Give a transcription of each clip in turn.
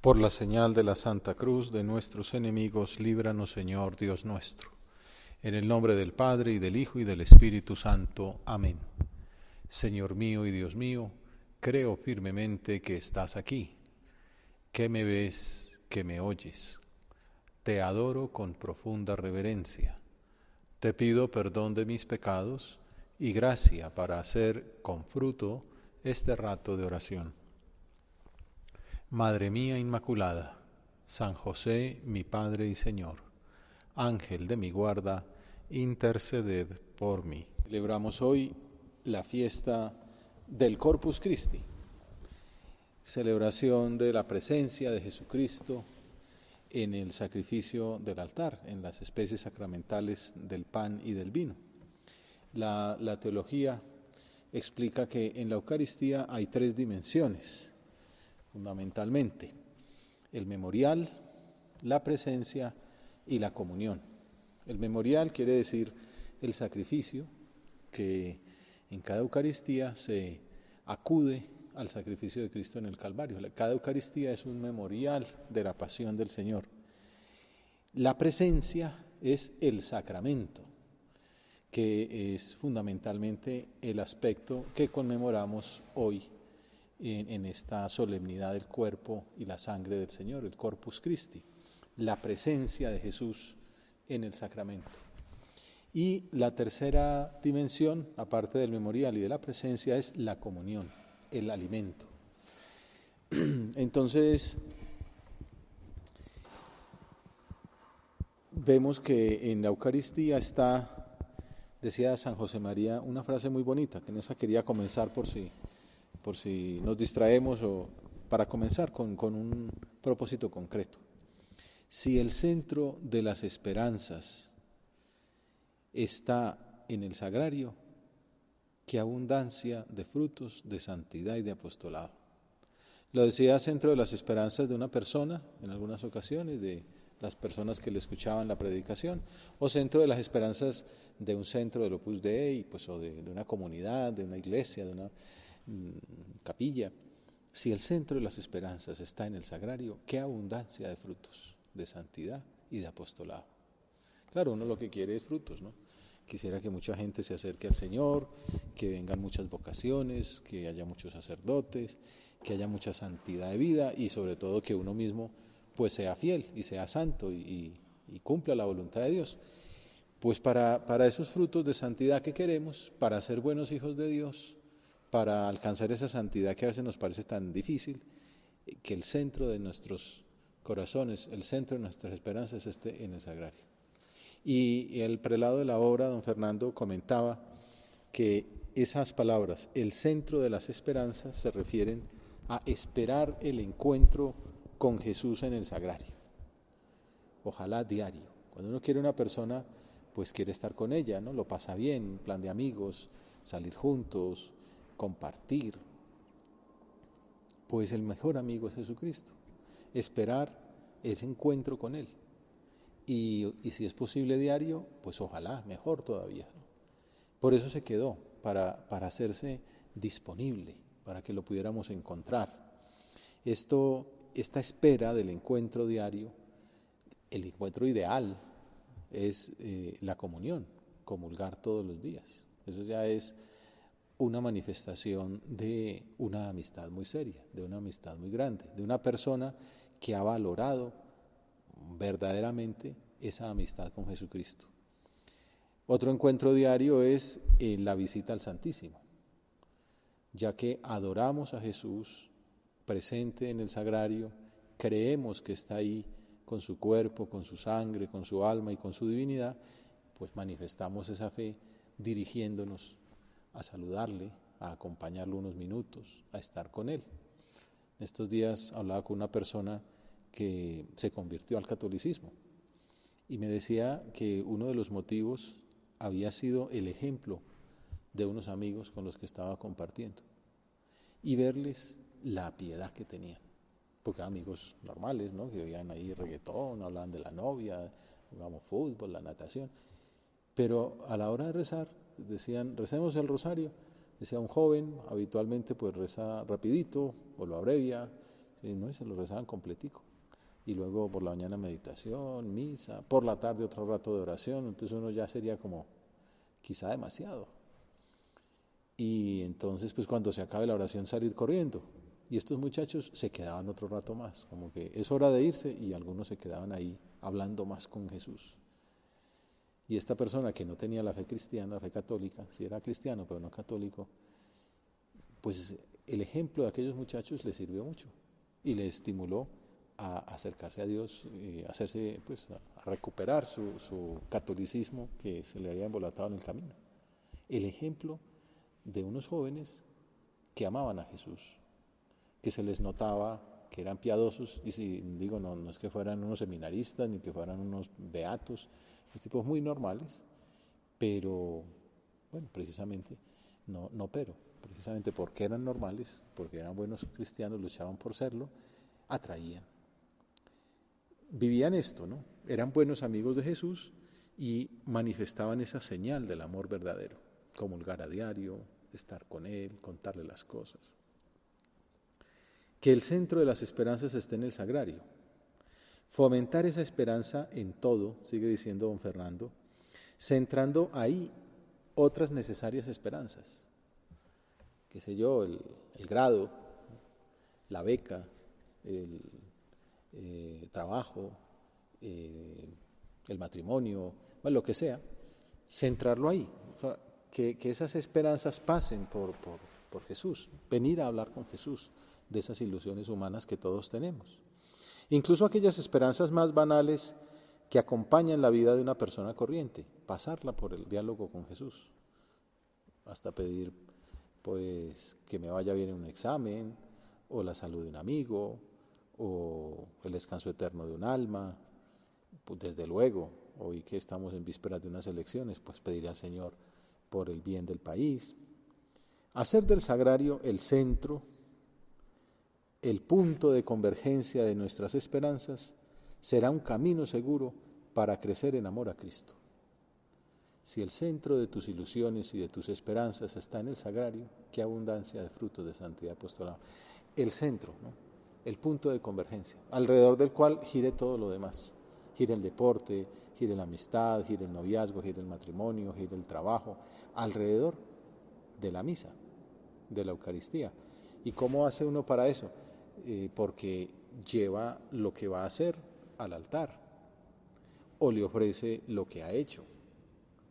Por la señal de la Santa Cruz de nuestros enemigos, líbranos, Señor Dios nuestro. En el nombre del Padre, y del Hijo, y del Espíritu Santo. Amén. Señor mío y Dios mío, creo firmemente que estás aquí, que me ves, que me oyes. Te adoro con profunda reverencia. Te pido perdón de mis pecados y gracia para hacer con fruto este rato de oración. Madre mía Inmaculada, San José, mi Padre y Señor, Ángel de mi guarda, interceded por mí. Celebramos hoy la fiesta del Corpus Christi, celebración de la presencia de Jesucristo en el sacrificio del altar, en las especies sacramentales del pan y del vino. La teología explica que en la Eucaristía hay tres dimensiones, fundamentalmente: el memorial, la presencia y la comunión. El memorial quiere decir el sacrificio, que en cada Eucaristía se acude al sacrificio de Cristo en el Calvario. Cada Eucaristía es un memorial de la pasión del Señor. La presencia es el sacramento, que es fundamentalmente el aspecto que conmemoramos hoy en esta solemnidad del cuerpo y la sangre del Señor, el Corpus Christi, la presencia de Jesús en el sacramento. Y la tercera dimensión, aparte del memorial y de la presencia, es la comunión, el alimento. Entonces, vemos que en la Eucaristía está, decía San José María, una frase muy bonita, que no esa quería comenzar por si nos distraemos, o para comenzar con un propósito concreto. Si el centro de las esperanzas está en el sagrario, qué abundancia de frutos de santidad y de apostolado. Lo decía centro de las esperanzas de una persona, en algunas ocasiones, de las personas que le escuchaban la predicación, o centro de las esperanzas de un centro del Opus Dei, pues, o de una comunidad, de una iglesia, de una capilla. Si el centro de las esperanzas está en el sagrario, qué abundancia de frutos de santidad y de apostolado. Claro, uno lo que quiere es frutos, ¿no? Quisiera que mucha gente se acerque al Señor, que vengan muchas vocaciones, que haya muchos sacerdotes, que haya mucha santidad de vida, y sobre todo que uno mismo pues sea fiel y sea santo y cumpla la voluntad de Dios. Pues para esos frutos de santidad que queremos, para ser buenos hijos de Dios, para alcanzar esa santidad que a veces nos parece tan difícil, que el centro de nuestros corazones, el centro de nuestras esperanzas esté en el sagrario. Y el prelado de la obra, don Fernando, comentaba que esas palabras, el centro de las esperanzas, se refieren a esperar el encuentro con Jesús en el sagrario. Ojalá diario. Cuando uno quiere una persona, pues quiere estar con ella, ¿no? Lo pasa bien, plan de amigos, salir juntos, compartir. Pues el mejor amigo es Jesucristo. Esperar ese encuentro con Él. Y si es posible diario, pues ojalá, mejor todavía, ¿no? Por eso se quedó, para hacerse disponible, para que lo pudiéramos encontrar. Esta espera del encuentro diario, el encuentro ideal es la comunión, comulgar todos los días. Eso ya es una manifestación de una amistad muy seria, de una amistad muy grande, de una persona que ha valorado verdaderamente esa amistad con Jesucristo. Otro encuentro diario es la visita al Santísimo, ya que adoramos a Jesús presente en el sagrario, creemos que está ahí con su cuerpo, con su sangre, con su alma y con su divinidad, pues manifestamos esa fe dirigiéndonos a saludarle, a acompañarlo unos minutos, a estar con él. En estos días hablaba con una persona que se convirtió al catolicismo y me decía que uno de los motivos había sido el ejemplo de unos amigos con los que estaba compartiendo y verles la piedad que tenían, porque eran amigos normales, ¿no? Que oían ahí reggaetón, hablaban de la novia, jugamos fútbol, la natación, pero a la hora de rezar decían: recemos el rosario. Decía un joven, habitualmente pues reza rapidito o lo abrevia, ¿sí? ¿No? Y se lo rezaban completico. Y luego por la mañana meditación, misa, por la tarde otro rato de oración, entonces uno ya sería como quizá demasiado. Y entonces pues cuando se acabe la oración salir corriendo. Y estos muchachos se quedaban otro rato más, como que es hora de irse y algunos se quedaban ahí hablando más con Jesús. Y esta persona que no tenía la fe cristiana, fe católica, sí era cristiano pero no católico, pues el ejemplo de aquellos muchachos le sirvió mucho y le estimuló a acercarse a Dios, hacerse, pues, a recuperar su catolicismo que se le había embolatado en el camino. El ejemplo de unos jóvenes que amaban a Jesús, que se les notaba que eran piadosos, y si digo, no es que fueran unos seminaristas ni que fueran unos beatos, los tipos muy normales, pero bueno, precisamente, precisamente porque eran normales, porque eran buenos cristianos, luchaban por serlo, atraían. Vivían esto, ¿no? Eran buenos amigos de Jesús y manifestaban esa señal del amor verdadero, comulgar a diario, estar con Él, contarle las cosas. Que el centro de las esperanzas esté en el sagrario. Fomentar esa esperanza en todo, sigue diciendo don Fernando, centrando ahí otras necesarias esperanzas. Qué sé yo, el grado, la beca, el trabajo, el matrimonio, bueno, lo que sea, centrarlo ahí. O sea, que esas esperanzas pasen por Jesús, venir a hablar con Jesús de esas ilusiones humanas que todos tenemos. Incluso aquellas esperanzas más banales que acompañan la vida de una persona corriente, pasarla por el diálogo con Jesús, hasta pedir pues que me vaya bien en un examen, o la salud de un amigo, o el descanso eterno de un alma. Pues desde luego, hoy que estamos en vísperas de unas elecciones, pues pediré al Señor por el bien del país. Hacer del sagrario el centro, el punto de convergencia de nuestras esperanzas, será un camino seguro para crecer en amor a Cristo. Si el centro de tus ilusiones y de tus esperanzas está en el sagrario, qué abundancia de frutos de santidad apostolada. El centro, ¿no? El punto de convergencia, alrededor del cual gire todo lo demás. Gire el deporte, gire la amistad, gire el noviazgo, gire el matrimonio, gire el trabajo, alrededor de la misa, de la Eucaristía. ¿Y cómo hace uno para eso? Porque lleva lo que va a hacer al altar o le ofrece lo que ha hecho.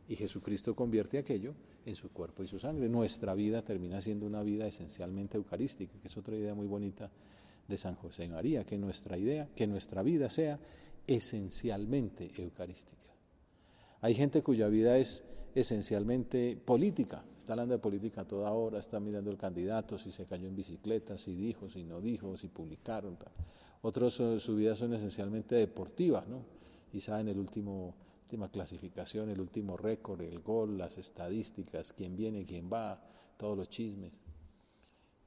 Y Jesucristo convierte aquello en su cuerpo y su sangre. Nuestra vida termina siendo una vida esencialmente eucarística, que es otra idea muy bonita de San José María, que nuestra vida sea esencialmente eucarística. Hay gente cuya vida es esencialmente política, está hablando de política a toda hora, está mirando el candidato, si se cayó en bicicleta, si dijo, si no dijo, si publicaron, tal. Otros su vida son esencialmente deportivas, ¿no? Y saben el última clasificación, el último récord, el gol, las estadísticas, quién viene, quién va, todos los chismes.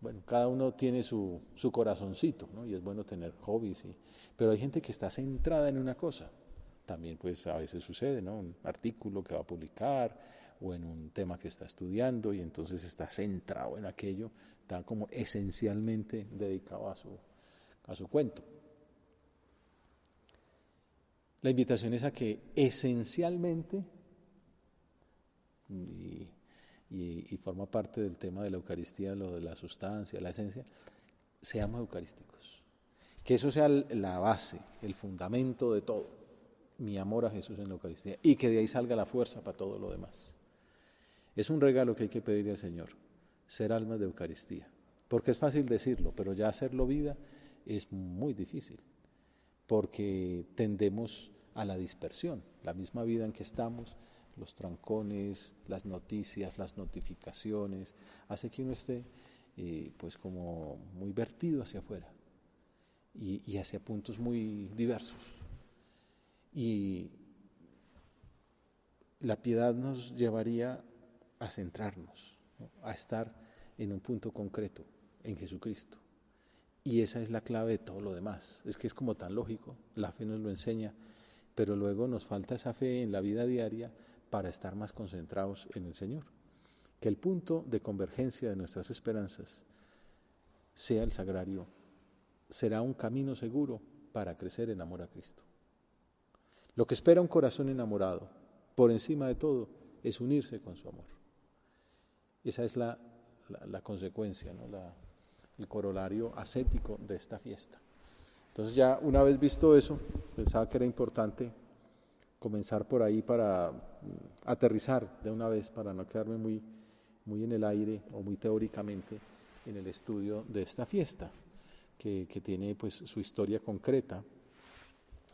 Bueno, cada uno tiene su corazoncito, ¿no? Y es bueno tener hobbies, pero hay gente que está centrada en una cosa. También pues a veces sucede, ¿no? Un artículo que va a publicar o en un tema que está estudiando y entonces está centrado en aquello, está como esencialmente dedicado a su cuento. La invitación es a que esencialmente, y forma parte del tema de la Eucaristía, lo de la sustancia, la esencia, seamos eucarísticos. Que eso sea la base, el fundamento de todo, mi amor a Jesús en la Eucaristía, y que de ahí salga la fuerza para todo lo demás. Es un regalo que hay que pedirle al Señor, ser almas de Eucaristía, porque es fácil decirlo, pero ya hacerlo vida es muy difícil, porque tendemos a la dispersión, la misma vida en que estamos, los trancones, las noticias, las notificaciones, hace que uno esté pues como muy vertido hacia afuera y hacia puntos muy diversos. Y la piedad nos llevaría a centrarnos, ¿no? A estar en un punto concreto, en Jesucristo. Y esa es la clave de todo lo demás. Es que es como tan lógico, la fe nos lo enseña, pero luego nos falta esa fe en la vida diaria para estar más concentrados en el Señor. Que el punto de convergencia de nuestras esperanzas sea el sagrario será un camino seguro para crecer en amor a Cristo. Lo que espera un corazón enamorado, por encima de todo, es unirse con su amor. Esa es la consecuencia, ¿no? El corolario ascético de esta fiesta. Entonces ya una vez visto eso, pensaba que era importante comenzar por ahí para aterrizar de una vez, para no quedarme muy en el aire o muy teóricamente en el estudio de esta fiesta, que tiene pues su historia concreta.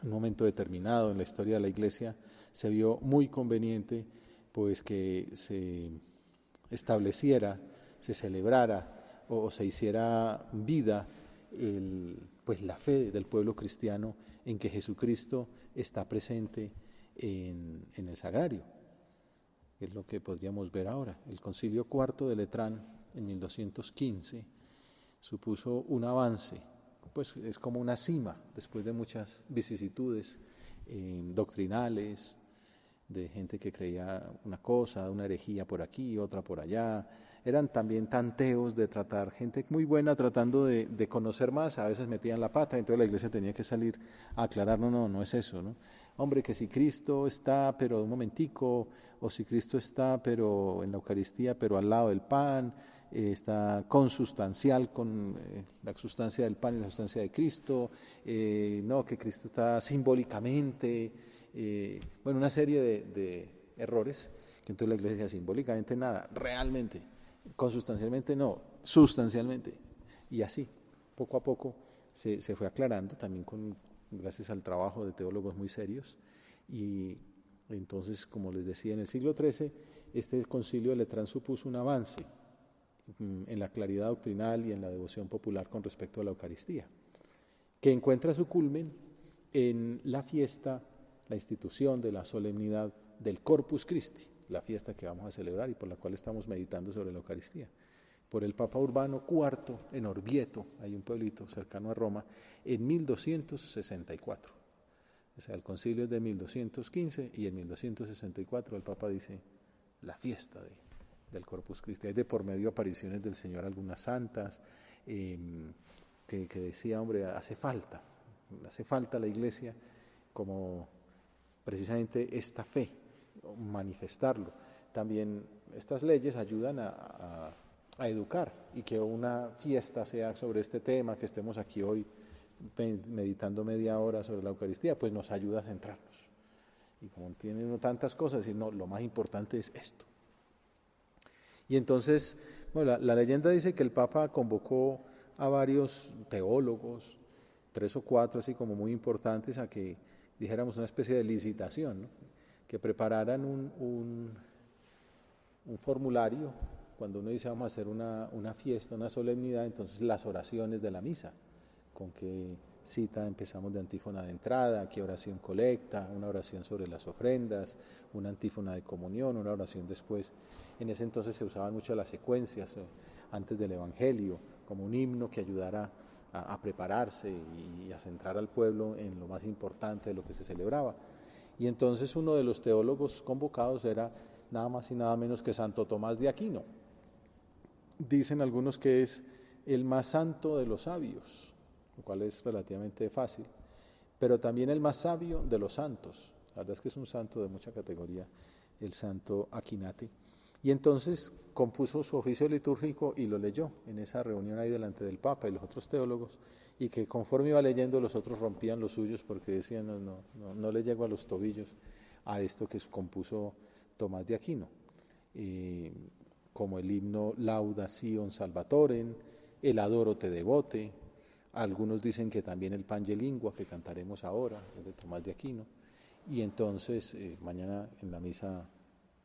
En un momento determinado en la historia de la Iglesia se vio muy conveniente pues que se estableciera, se celebrara o se hiciera vida pues la fe del pueblo cristiano en que Jesucristo está presente en el sagrario. Es lo que podríamos ver ahora. El Concilio IV de Letrán en 1215 supuso un avance, pues es como una cima después de muchas vicisitudes doctrinales, de gente que creía una cosa, una herejía por aquí, otra por allá. Eran también tanteos de tratar, gente muy buena tratando de conocer más, a veces metían la pata, entonces la iglesia tenía que salir a aclarar, no es eso, ¿no? Hombre, que si Cristo está, pero un momentico, o si Cristo está, pero en la Eucaristía, pero al lado del pan, está consustancial con la sustancia del pan y la sustancia de Cristo, no, que Cristo está simbólicamente, bueno, una serie de errores, que entonces la iglesia decía simbólicamente nada, realmente, consustancialmente no, sustancialmente, y así, poco a poco se fue aclarando, también gracias al trabajo de teólogos muy serios, y entonces, como les decía, en el siglo XIII, este concilio de Letrán supuso un avance en la claridad doctrinal y en la devoción popular con respecto a la Eucaristía, que encuentra su culmen en la fiesta, la institución de la solemnidad del Corpus Christi, la fiesta que vamos a celebrar y por la cual estamos meditando sobre la Eucaristía, por el Papa Urbano IV en Orvieto, hay un pueblito cercano a Roma, en 1264. O sea, el concilio es de 1215 y en 1264 el Papa dice la fiesta del Corpus Christi. Hay de por medio apariciones del Señor algunas santas, que decía, hombre, hace falta a la Iglesia como precisamente esta fe, manifestarlo. También estas leyes ayudan a educar y que una fiesta sea sobre este tema, que estemos aquí hoy meditando media hora sobre la Eucaristía, pues nos ayuda a centrarnos. Y como tiene uno tantas cosas, y no, lo más importante es esto. Y entonces, bueno, la leyenda dice que el Papa convocó a varios teólogos, 3 o 4 así como muy importantes, a que dijéramos una especie de licitación, ¿no? Que prepararan un formulario, cuando uno dice vamos a hacer una fiesta, una solemnidad, entonces las oraciones de la misa, con qué cita empezamos de antífona de entrada, qué oración colecta, una oración sobre las ofrendas, una antífona de comunión, una oración después. En ese entonces se usaban mucho las secuencias antes del Evangelio, como un himno que ayudara a prepararse y a centrar al pueblo en lo más importante de lo que se celebraba. Y entonces uno de los teólogos convocados era nada más y nada menos que Santo Tomás de Aquino. Dicen algunos que es el más santo de los sabios, lo cual es relativamente fácil, pero también el más sabio de los santos. La verdad es que es un santo de mucha categoría, el santo Aquinate. Y entonces compuso su oficio litúrgico y lo leyó en esa reunión ahí delante del Papa y los otros teólogos, y que conforme iba leyendo los otros rompían los suyos porque decían no le llego a los tobillos a esto que compuso Tomás de Aquino, como el himno Lauda Sion Salvatorem, el Adoro te devote. Algunos dicen que también el Pange Lingua, que cantaremos ahora, es de Tomás de Aquino. Y entonces mañana en la misa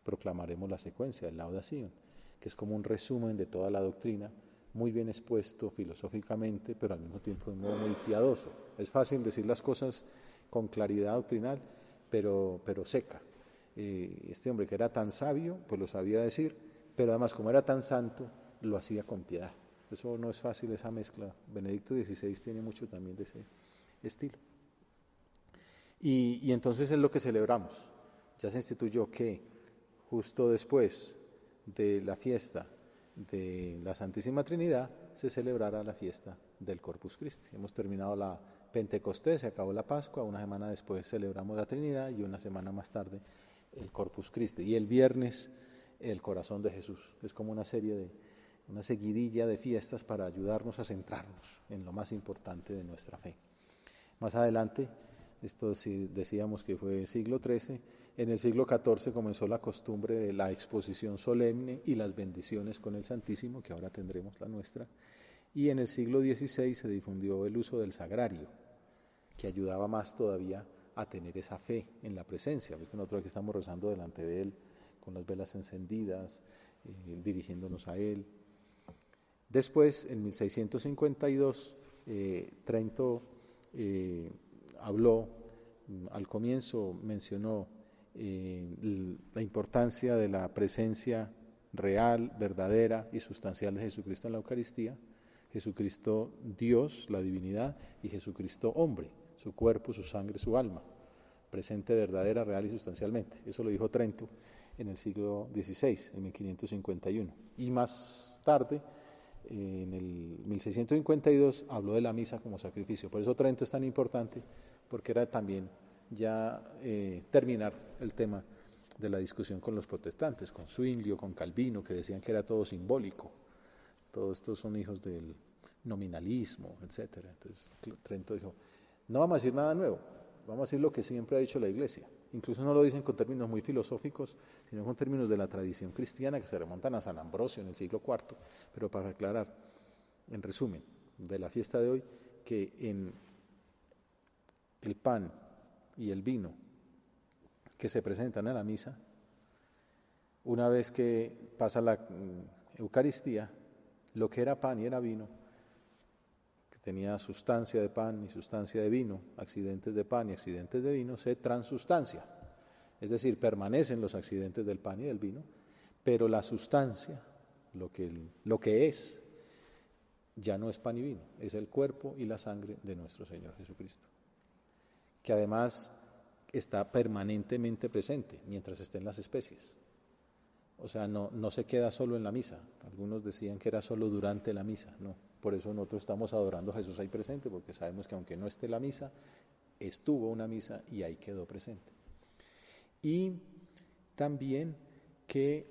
proclamaremos la secuencia, el Lauda Sion, que es como un resumen de toda la doctrina, muy bien expuesto filosóficamente, pero al mismo tiempo de un modo muy piadoso. Es fácil decir las cosas con claridad doctrinal, pero seca. Este hombre que era tan sabio, pues lo sabía decir, pero además como era tan santo, lo hacía con piedad. Eso no es fácil, esa mezcla. Benedicto XVI tiene mucho también de ese estilo. Y entonces es lo que celebramos. Ya se instituyó que justo después de la fiesta de la Santísima Trinidad se celebrará la fiesta del Corpus Christi. Hemos terminado la Pentecostés, se acabó la Pascua, una semana después celebramos la Trinidad y una semana más tarde el Corpus Christi. Y el viernes el Corazón de Jesús. Es como una seguidilla de fiestas para ayudarnos a centrarnos en lo más importante de nuestra fe. Más adelante, esto sí decíamos que fue siglo XIII, en el siglo XIV comenzó la costumbre de la exposición solemne y las bendiciones con el Santísimo, que ahora tendremos la nuestra, y en el siglo XVI se difundió el uso del sagrario, que ayudaba más todavía a tener esa fe en la presencia, porque nosotros aquí estamos rezando delante de Él, con las velas encendidas, dirigiéndonos a Él. Después, en 1652, Trento habló, al comienzo mencionó la importancia de la presencia real, verdadera y sustancial de Jesucristo en la Eucaristía, Jesucristo Dios, la divinidad, y Jesucristo hombre, su cuerpo, su sangre, su alma, presente, verdadera, real y sustancialmente. Eso lo dijo Trento en el siglo XVI, en 1551. Y más tarde, en el 1652, habló de la misa como sacrificio. Por eso Trento es tan importante, porque era también ya terminar el tema de la discusión con los protestantes, con Zwinglio, con Calvino, que decían que era todo simbólico. Todos estos son hijos del nominalismo, etc. Entonces Trento dijo, no vamos a decir nada nuevo, vamos a decir lo que siempre ha dicho la Iglesia. Incluso no lo dicen con términos muy filosóficos, sino con términos de la tradición cristiana que se remontan a San Ambrosio en el siglo IV. Pero para aclarar, en resumen, de la fiesta de hoy, que en el pan y el vino que se presentan a la misa, una vez que pasa la Eucaristía, lo que era pan y era vino, que tenía sustancia de pan y sustancia de vino, accidentes de pan y accidentes de vino, se transustancia. Es decir, permanecen los accidentes del pan y del vino, pero la sustancia, lo que es, ya no es pan y vino, es el cuerpo y la sangre de nuestro Señor Jesucristo, que además está permanentemente presente mientras estén las especies. O sea, no se queda solo en la misa. Algunos decían que era solo durante la misa. No, por eso nosotros estamos adorando a Jesús ahí presente, porque sabemos que aunque no esté la misa, estuvo una misa y ahí quedó presente. Y también que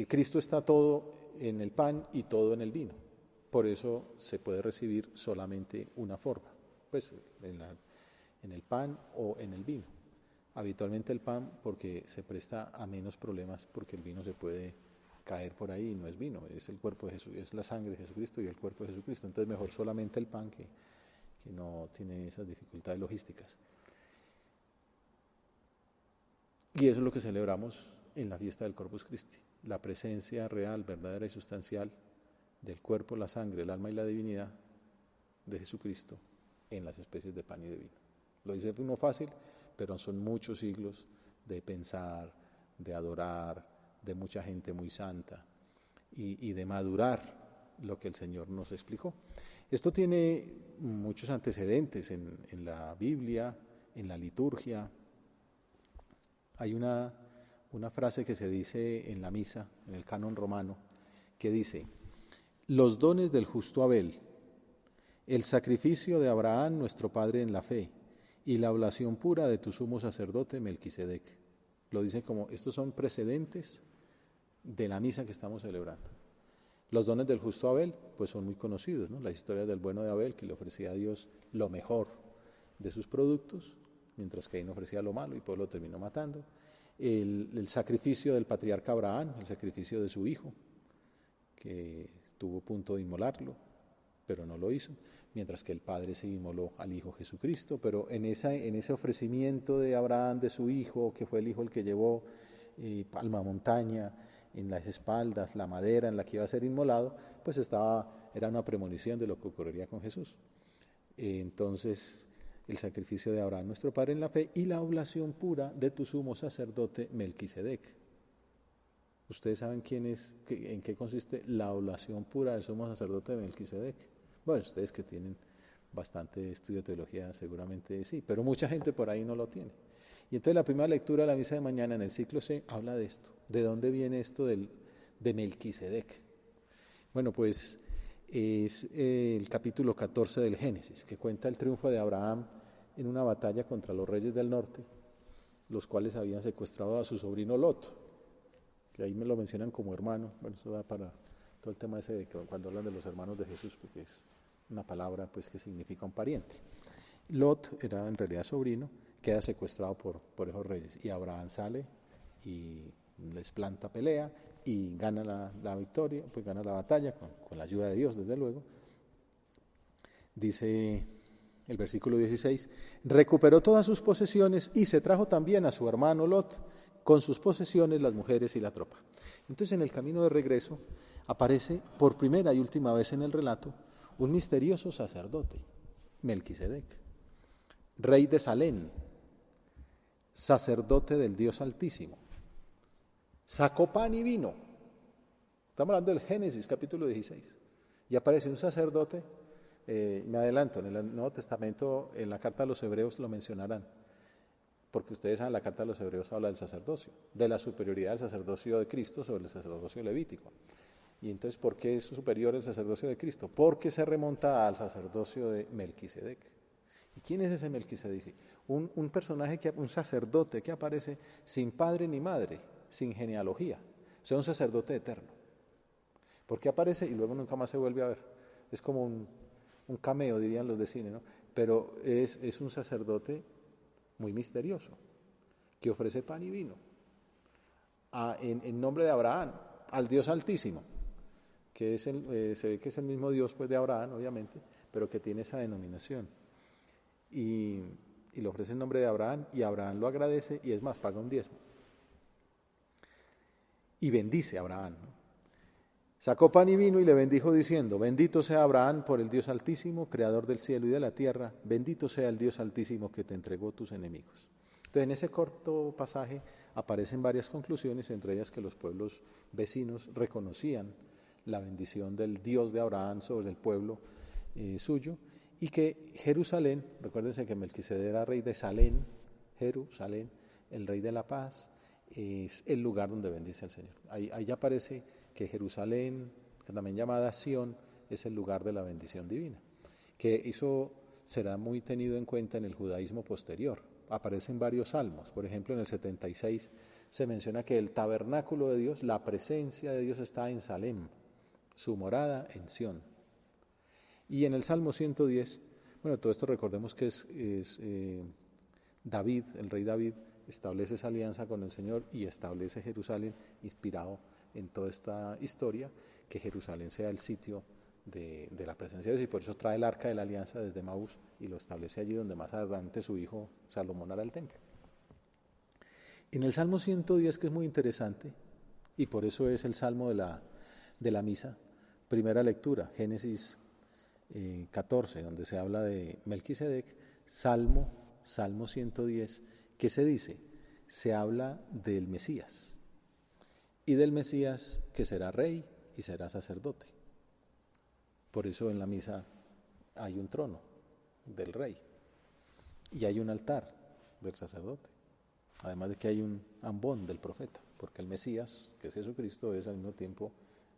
Cristo está todo en el pan y todo en el vino. Por eso se puede recibir solamente una forma, pues en el pan o en el vino. Habitualmente el pan porque se presta a menos problemas, porque el vino se puede caer por ahí y no es vino, es el cuerpo de Jesús, es la sangre de Jesucristo y el cuerpo de Jesucristo. Entonces mejor solamente el pan que no tiene esas dificultades logísticas. Y eso es lo que celebramos en la fiesta del Corpus Christi, la presencia real, verdadera y sustancial del cuerpo, la sangre, el alma y la divinidad de Jesucristo en las especies de pan y de vino. Lo dice uno fácil, pero son muchos siglos de pensar, de adorar, de mucha gente muy santa y de madurar lo que el Señor nos explicó. Esto tiene muchos antecedentes en la Biblia, en la liturgia. Hay una frase que se dice en la misa, en el canon romano, que dice: los dones del justo Abel, el sacrificio de Abraham, nuestro padre en la fe, y la oblación pura de tu sumo sacerdote Melquisedec. Lo dice como, estos son precedentes de la misa que estamos celebrando. Los dones del justo Abel, pues son muy conocidos, ¿no? La historia del bueno de Abel, que le ofrecía a Dios lo mejor de sus productos, mientras que Caín ofrecía lo malo y pues lo terminó matando. El sacrificio del patriarca Abraham, el sacrificio de su hijo, que estuvo a punto de inmolarlo, pero no lo hizo, mientras que el Padre se inmoló al Hijo Jesucristo. Pero en ese ofrecimiento de Abraham, de su hijo, que fue el hijo el que llevó palma montaña en las espaldas, la madera en la que iba a ser inmolado, pues era una premonición de lo que ocurriría con Jesús. Entonces, el sacrificio de Abraham, nuestro Padre en la fe, y la oblación pura de tu sumo sacerdote Melquisedec. ¿Ustedes saben en qué consiste la oblación pura del sumo sacerdote de Melquisedec? Bueno, ustedes que tienen bastante estudio de teología seguramente sí, pero mucha gente por ahí no lo tiene. Y entonces la primera lectura de la misa de mañana en el ciclo C habla de esto. ¿De dónde viene esto de Melquisedec? Bueno, pues es el capítulo 14 del Génesis, que cuenta el triunfo de Abraham en una batalla contra los reyes del norte, los cuales habían secuestrado a su sobrino Lot, que ahí me lo mencionan como hermano. Bueno, eso da para todo el tema ese de que cuando hablan de los hermanos de Jesús, porque es una palabra pues que significa un pariente. Lot era en realidad sobrino, queda secuestrado por esos reyes, y Abraham sale y les planta pelea y gana la victoria, pues gana la batalla con la ayuda de Dios, desde luego. Dice el versículo 16, recuperó todas sus posesiones y se trajo también a su hermano Lot con sus posesiones, las mujeres y la tropa. Entonces, en el camino de regreso aparece por primera y última vez en el relato un misterioso sacerdote, Melquisedec, rey de Salem, sacerdote del Dios Altísimo. Sacó pan y vino. Estamos hablando del Génesis, capítulo 16. Y aparece un sacerdote, me adelanto, en el Nuevo Testamento, en la carta a los Hebreos lo mencionarán, porque ustedes saben, la carta a los Hebreos habla del sacerdocio, de la superioridad del sacerdocio de Cristo sobre el sacerdocio levítico. Y entonces, ¿por qué es superior el sacerdocio de Cristo? Porque se remonta al sacerdocio de Melquisedec. ¿Y quién es ese Melquisedec? Un personaje, un sacerdote que aparece sin padre ni madre, sin genealogía, o sea, un sacerdote eterno. ¿Por qué aparece y luego nunca más se vuelve a ver? Es como un cameo, dirían los de cine, ¿no? Pero es un sacerdote muy misterioso, que ofrece pan y vino en nombre de Abraham, al Dios Altísimo, que se ve que es el mismo Dios pues, de Abraham, obviamente, pero que tiene esa denominación. Y lo ofrece en nombre de Abraham, y Abraham lo agradece, y es más, paga un diezmo. Y bendice a Abraham, ¿no? Sacó pan y vino y le bendijo diciendo, bendito sea Abraham por el Dios Altísimo, creador del cielo y de la tierra, bendito sea el Dios Altísimo que te entregó tus enemigos. Entonces, en ese corto pasaje aparecen varias conclusiones, entre ellas que los pueblos vecinos reconocían la bendición del Dios de Abraham sobre el pueblo suyo, y que Jerusalén, recuérdense que Melquisedec era rey de Salem, Jerusalén, el rey de la paz, es el lugar donde bendice al Señor. Ahí ya aparece que Jerusalén, también llamada Sión, es el lugar de la bendición divina, que eso será muy tenido en cuenta en el judaísmo posterior. Aparecen varios salmos, por ejemplo en el 76 se menciona que el tabernáculo de Dios, la presencia de Dios está en Salem, su morada en Sión. Y en el Salmo 110, bueno, todo esto recordemos que es David, el rey David, establece esa alianza con el Señor y establece Jerusalén, inspirado en toda esta historia, que Jerusalén sea el sitio de la presencia de Dios, y por eso trae el arca de la alianza desde Maús y lo establece allí donde más adelante su hijo Salomón hará el templo. En el Salmo 110, que es muy interesante, y por eso es el salmo de la misa, primera lectura, Génesis 14, donde se habla de Melquisedec, Salmo 110, ¿qué se dice? Se habla del Mesías, y del Mesías que será rey y será sacerdote. Por eso en la misa hay un trono del rey y hay un altar del sacerdote, además de que hay un ambón del profeta, porque el Mesías, que es Jesucristo, es al mismo tiempo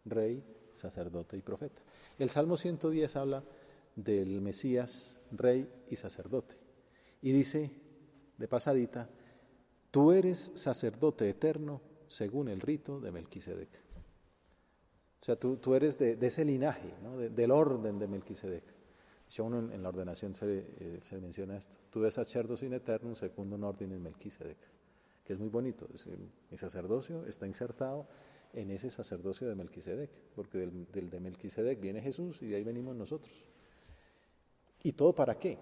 rey, sacerdote y profeta. El Salmo 110 habla del Mesías, rey y sacerdote, y dice, de pasadita, tú eres sacerdote eterno según el rito de Melquisedec. O sea, tú eres de ese linaje, ¿no? del orden de Melquisedec. Ya uno en la ordenación se menciona esto. Tú eres sacerdocio in eternum secundum ordinem Melquisedec, que es muy bonito. Es decir, mi sacerdocio está insertado en ese sacerdocio de Melquisedec, porque del de Melquisedec viene Jesús y de ahí venimos nosotros. ¿Y todo para qué?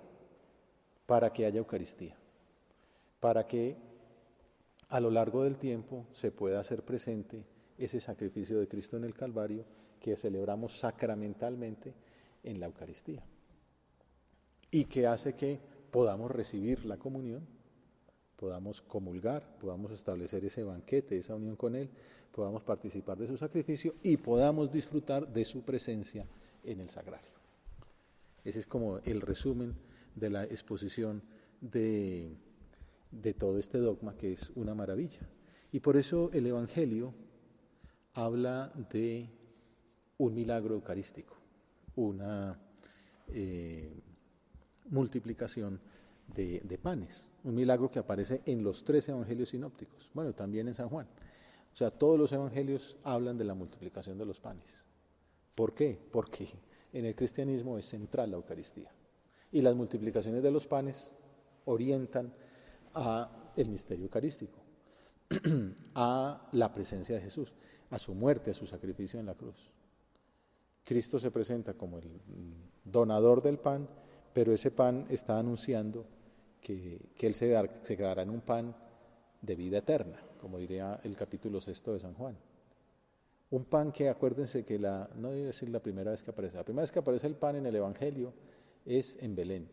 Para que haya Eucaristía, para que a lo largo del tiempo se pueda hacer presente ese sacrificio de Cristo en el Calvario que celebramos sacramentalmente en la Eucaristía, y que hace que podamos recibir la comunión, podamos comulgar, podamos establecer ese banquete, esa unión con Él, podamos participar de su sacrificio y podamos disfrutar de su presencia en el sagrario. Ese es como el resumen de la exposición de todo este dogma, que es una maravilla. Y por eso el Evangelio habla de un milagro eucarístico. una multiplicación de panes, un milagro que aparece en los 3 evangelios sinópticos, bueno, también en San Juan. O sea, todos los evangelios hablan de la multiplicación de los panes. ¿Por qué? Porque en el cristianismo es central la Eucaristía. Y las multiplicaciones de los panes orientan a el misterio eucarístico, a la presencia de Jesús, a su muerte, a su sacrificio en la cruz. Cristo se presenta como el donador del pan, pero ese pan está anunciando que Él se quedará en un pan de vida eterna, como diría el capítulo 6 de San Juan. Un pan que, acuérdense que no debe ser la primera vez que aparece. La primera vez que aparece el pan en el Evangelio es en Belén.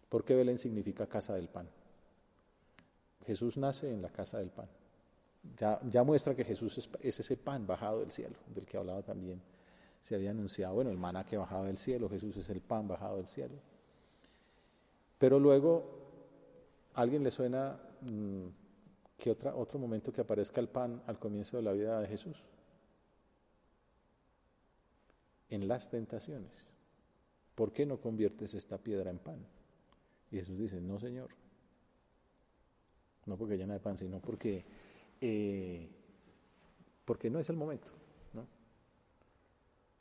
¿Por qué Belén significa casa del pan? Jesús nace en la casa del pan. Ya muestra que Jesús es ese pan bajado del cielo, del que hablaba también. Se había anunciado, bueno, el maná que bajaba del cielo, Jesús es el pan bajado del cielo. Pero luego, ¿a alguien le suena que otro momento que aparezca el pan al comienzo de la vida de Jesús? En las tentaciones. ¿Por qué no conviertes esta piedra en pan? Y Jesús dice, no, Señor. No porque llena de pan, sino porque no es el momento, ¿no?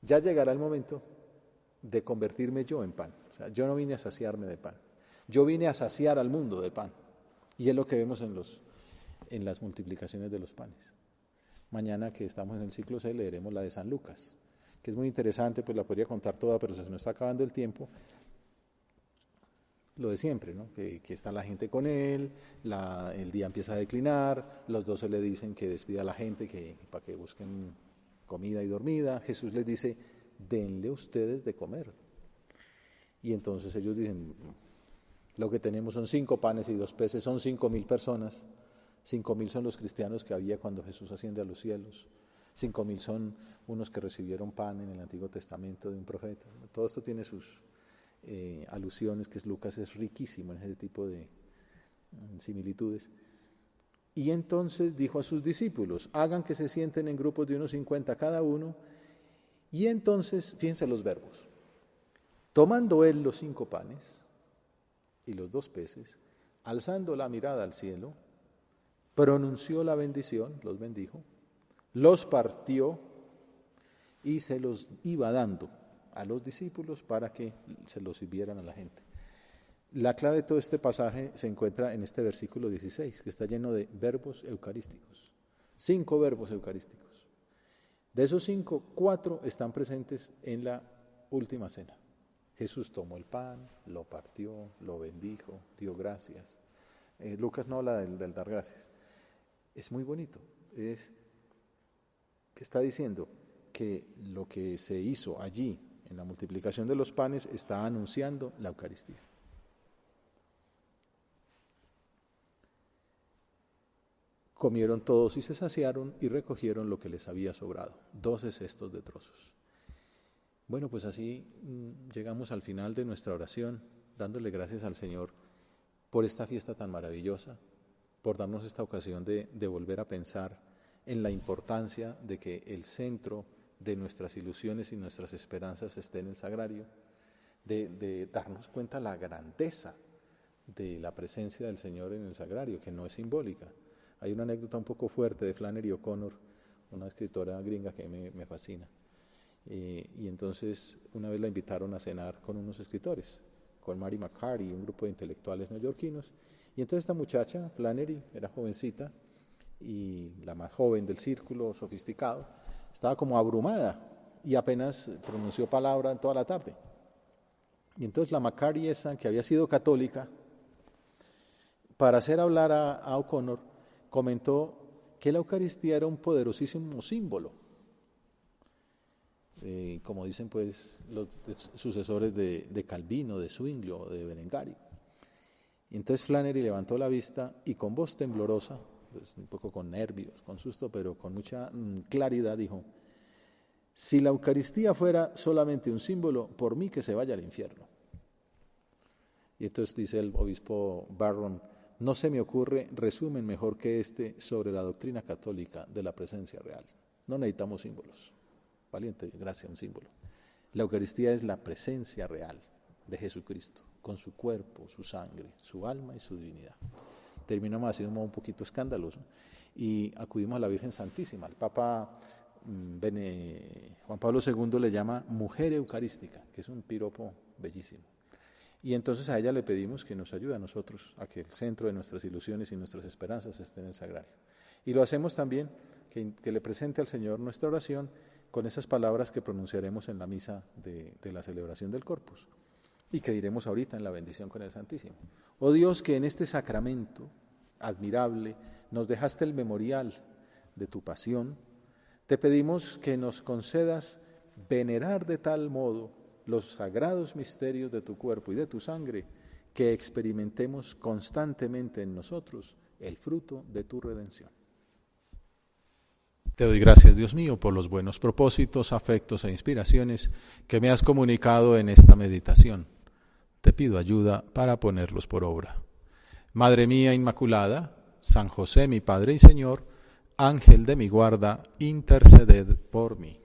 Ya llegará el momento de convertirme yo en pan. O sea, yo no vine a saciarme de pan. Yo vine a saciar al mundo de pan. Y es lo que vemos en las multiplicaciones de los panes. Mañana que estamos en el ciclo C leeremos la de San Lucas, que es muy interesante, pues la podría contar toda, pero se nos está acabando el tiempo. Lo de siempre, ¿no? Que está la gente con él, el día empieza a declinar, los 12 le dicen que despida a la gente para que busquen comida y dormida. Jesús les dice, denle ustedes de comer. Y entonces ellos dicen, lo que tenemos son 5 panes y 2 peces, son 5,000 personas. 5,000 son los cristianos que había cuando Jesús asciende a los cielos. 5,000 son unos que recibieron pan en el Antiguo Testamento de un profeta. Todo esto tiene sus alusiones, que Lucas es riquísimo en ese tipo de similitudes. Y entonces dijo a sus discípulos, hagan que se sienten en grupos de unos 50 cada uno, y entonces, fíjense los verbos, tomando él los 5 panes y los 2 peces, alzando la mirada al cielo, pronunció la bendición, los bendijo, los partió y se los iba dando a los discípulos para que se los sirvieran a la gente. La clave de todo este pasaje se encuentra en este versículo 16, que está lleno de verbos eucarísticos. 5 verbos eucarísticos. De esos 5, 4 están presentes en la última cena. Jesús tomó el pan, lo partió, lo bendijo, dio gracias. Lucas no habla del dar gracias. Es muy bonito. Es que está diciendo que lo que se hizo allí en la multiplicación de los panes está anunciando la Eucaristía. Comieron todos y se saciaron y recogieron lo que les había sobrado, 12 cestos de trozos. Bueno, pues así llegamos al final de nuestra oración, dándole gracias al Señor por esta fiesta tan maravillosa, por darnos esta ocasión de volver a pensar en la importancia de que el centro de nuestras ilusiones y nuestras esperanzas esté en el sagrario, de darnos cuenta la grandeza de la presencia del Señor en el sagrario, que no es simbólica. Hay una anécdota un poco fuerte de Flannery O'Connor, una escritora gringa que me fascina. Y entonces una vez la invitaron a cenar con unos escritores, con Mary McCarty y un grupo de intelectuales neoyorquinos. Y entonces esta muchacha, Flannery, era jovencita y la más joven del círculo sofisticado, estaba como abrumada y apenas pronunció palabra en toda la tarde. Y entonces la McCarty esa, que había sido católica, para hacer hablar a O'Connor, comentó que la Eucaristía era un poderosísimo símbolo. Como dicen pues los sucesores de Calvino, de Zwinglio, de Berengario. Y entonces Flannery levantó la vista y con voz temblorosa, pues un poco con nervios, con susto, pero con mucha claridad dijo, si la Eucaristía fuera solamente un símbolo, por mí que se vaya al infierno. Y entonces dice el obispo Barron, no se me ocurre resumen mejor que este sobre la doctrina católica de la presencia real. No necesitamos símbolos. Valiente, gracia, un símbolo. La Eucaristía es la presencia real de Jesucristo, con su cuerpo, su sangre, su alma y su divinidad. Terminamos así de un modo un poquito escandaloso y acudimos a la Virgen Santísima. El Papa Juan Pablo II le llama mujer eucarística, que es un piropo bellísimo. Y entonces a ella le pedimos que nos ayude a nosotros a que el centro de nuestras ilusiones y nuestras esperanzas esté en el sagrario. Y lo hacemos también, que le presente al Señor nuestra oración con esas palabras que pronunciaremos en la misa de la celebración del Corpus y que diremos ahorita en la bendición con el Santísimo. Oh Dios, que en este sacramento admirable nos dejaste el memorial de tu pasión, te pedimos que nos concedas venerar de tal modo los sagrados misterios de tu cuerpo y de tu sangre, que experimentemos constantemente en nosotros el fruto de tu redención. Te doy gracias, Dios mío, por los buenos propósitos, afectos e inspiraciones que me has comunicado en esta meditación. Te pido ayuda para ponerlos por obra. Madre mía Inmaculada, San José, mi Padre y Señor, Ángel de mi guarda, interceded por mí.